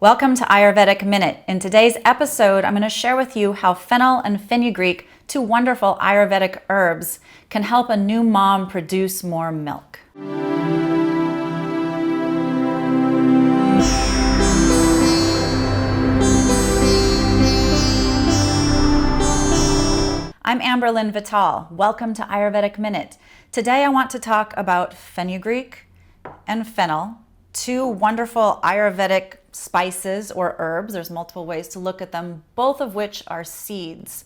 Welcome to Ayurvedic Minute. In today's episode, I'm going to share with you how fennel and fenugreek, two wonderful Ayurvedic herbs, can help a new mom produce more milk. I'm Lynn Vitale. Welcome to Ayurvedic Minute. Today I want to talk about fenugreek and fennel, two wonderful Ayurvedic spices or herbs. There's multiple ways to look at them, both of which are seeds.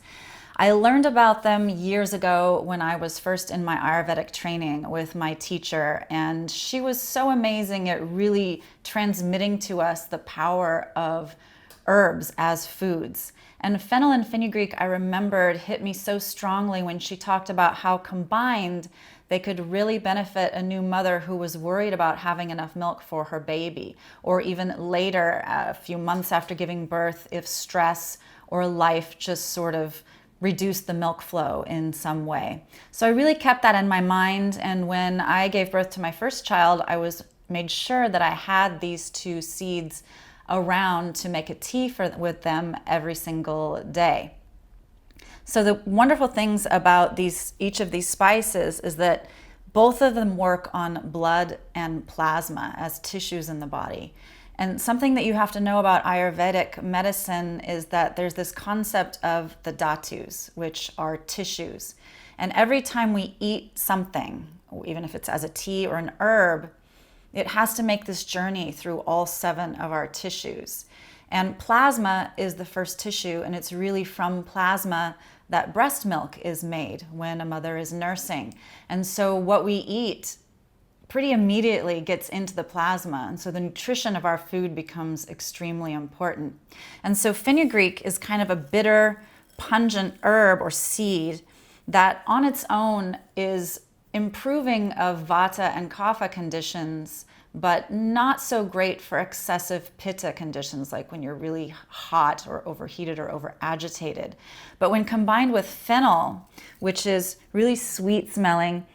I learned about them years ago when I was first in my Ayurvedic training with my teacher, and she was so amazing at really transmitting to us the power of herbs as foods. And fennel and fenugreek, I remembered, hit me so strongly when she talked about how combined they could really benefit a new mother who was worried about having enough milk for her baby, or even later, a few months after giving birth, if stress or life just sort of reduced the milk flow in some way. So I really kept that in my mind, and when I gave birth to my first child, I made sure that I had these two seeds around to make a tea with them every single day. So the wonderful things about each of these spices is that both of them work on blood and plasma as tissues in the body. And something that you have to know about Ayurvedic medicine is that there's this concept of the dhatus, which are tissues. And every time we eat something, even if it's as a tea or an herb, it has to make this journey through all 7 of our tissues. And plasma is the first tissue, and it's really from plasma that breast milk is made when a mother is nursing. And so what we eat pretty immediately gets into the plasma, and so the nutrition of our food becomes extremely important. And so fenugreek is kind of a bitter, pungent herb or seed that on its own is improving of vata and kapha conditions, but not so great for excessive pitta conditions, like when you're really hot or overheated or over-agitated. But when combined with fennel, which is really sweet smelling,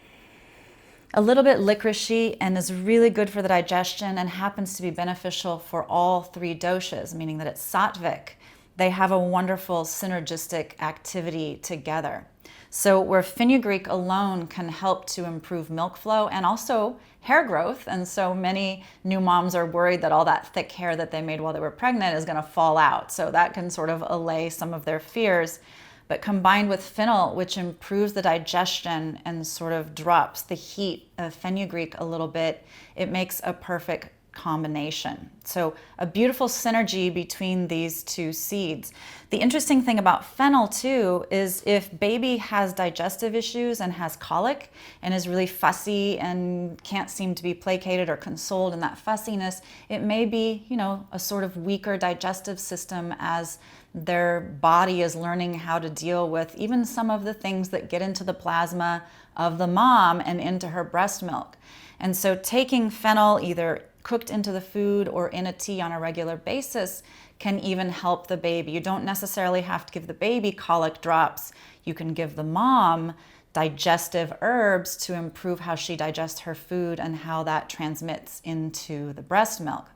a little bit licoricey, and is really good for the digestion and happens to be beneficial for all 3 doshas, meaning that it's sattvic, they have a wonderful synergistic activity together. So where fenugreek alone can help to improve milk flow and also hair growth, and so many new moms are worried that all that thick hair that they made while they were pregnant is going to fall out. So that can sort of allay some of their fears. But combined with fennel, which improves the digestion and sort of drops the heat of fenugreek a little bit, it makes a perfect combination. So a beautiful synergy between these two seeds. The interesting thing about fennel too is if baby has digestive issues and has colic and is really fussy and can't seem to be placated or consoled in that fussiness, it may be, a sort of weaker digestive system as their body is learning how to deal with even some of the things that get into the plasma of the mom and into her breast milk. And so taking fennel either cooked into the food or in a tea on a regular basis can even help the baby. You don't necessarily have to give the baby colic drops. You can give the mom digestive herbs to improve how she digests her food and how that transmits into the breast milk.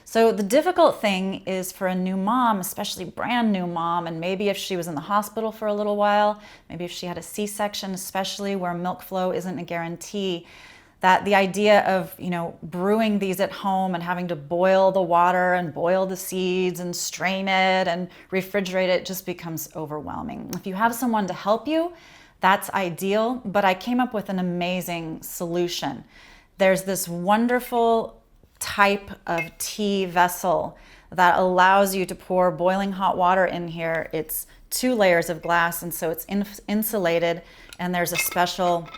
So the difficult thing is for a new mom, especially brand new mom, and maybe if she was in the hospital for a little while, maybe if she had a C-section, especially where milk flow isn't a guarantee, that the idea of, brewing these at home and having to boil the water and boil the seeds and strain it and refrigerate it just becomes overwhelming. If you have someone to help you, that's ideal, but I came up with an amazing solution. There's this wonderful type of tea vessel that allows you to pour boiling hot water in here. It's 2 layers of glass, and so it's insulated, and there's a special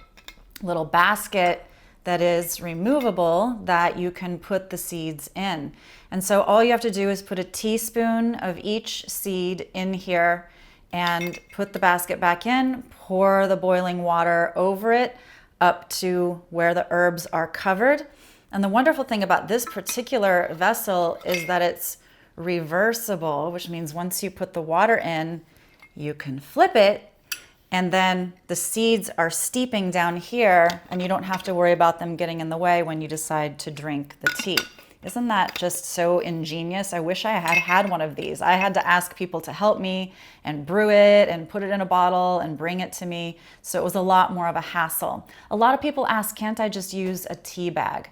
little basket that is removable that you can put the seeds in. And so all you have to do is put a teaspoon of each seed in here and put the basket back in, pour the boiling water over it up to where the herbs are covered. And the wonderful thing about this particular vessel is that it's reversible, which means once you put the water in, you can flip it, and then the seeds are steeping down here, and you don't have to worry about them getting in the way when you decide to drink the tea. Isn't that just so ingenious? I wish I had had one of these. I had to ask people to help me and brew it and put it in a bottle and bring it to me. So it was a lot more of a hassle. A lot of people ask, can't I just use a tea bag?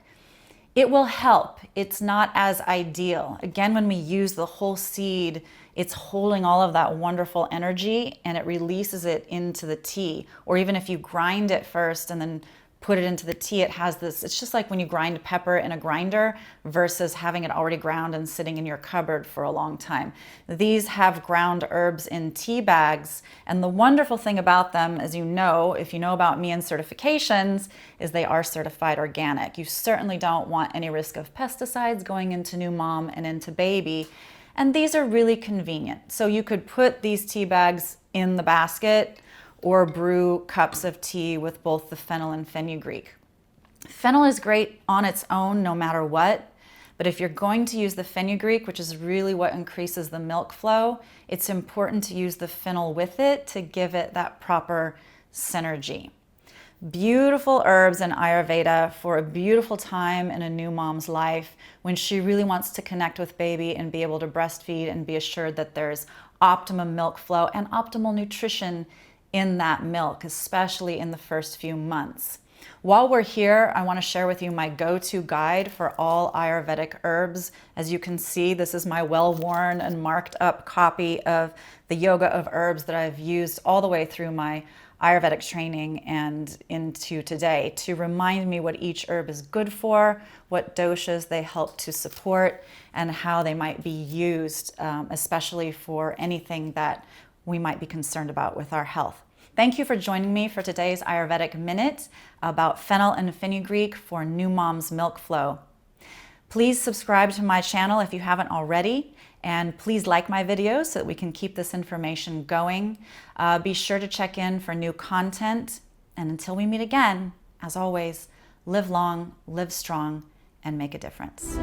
It will help. It's not as ideal. Again, when we use the whole seed, it's holding all of that wonderful energy and it releases it into the tea. Or even if you grind it first and then put it into the tea, it has this, it's just like when you grind pepper in a grinder versus having it already ground and sitting in your cupboard for a long time. These have ground herbs in tea bags, and the wonderful thing about them, as you know, if you know about me and certifications, is they are certified organic. You certainly don't want any risk of pesticides going into new mom and into baby. And these are really convenient. So you could put these tea bags in the basket or brew cups of tea with both the fennel and fenugreek. Fennel is great on its own no matter what, but if you're going to use the fenugreek, which is really what increases the milk flow, it's important to use the fennel with it to give it that proper synergy. Beautiful herbs in Ayurveda for a beautiful time in a new mom's life when she really wants to connect with baby and be able to breastfeed and be assured that there's optimum milk flow and optimal nutrition in that milk, especially in the first few months. While we're here, I want to share with you my go-to guide for all Ayurvedic herbs. As you can see, this is my well-worn and marked up copy of the Yoga of Herbs that I've used all the way through my Ayurvedic training and into today to remind me what each herb is good for, what doshas they help to support, and how they might be used, especially for anything that we might be concerned about with our health. Thank you for joining me for today's Ayurvedic Minute about fennel and fenugreek for new mom's milk flow. Please subscribe to my channel if you haven't already, and please like my videos so that we can keep this information going. Be sure to check in for new content, and until we meet again, as always, live long, live strong, and make a difference.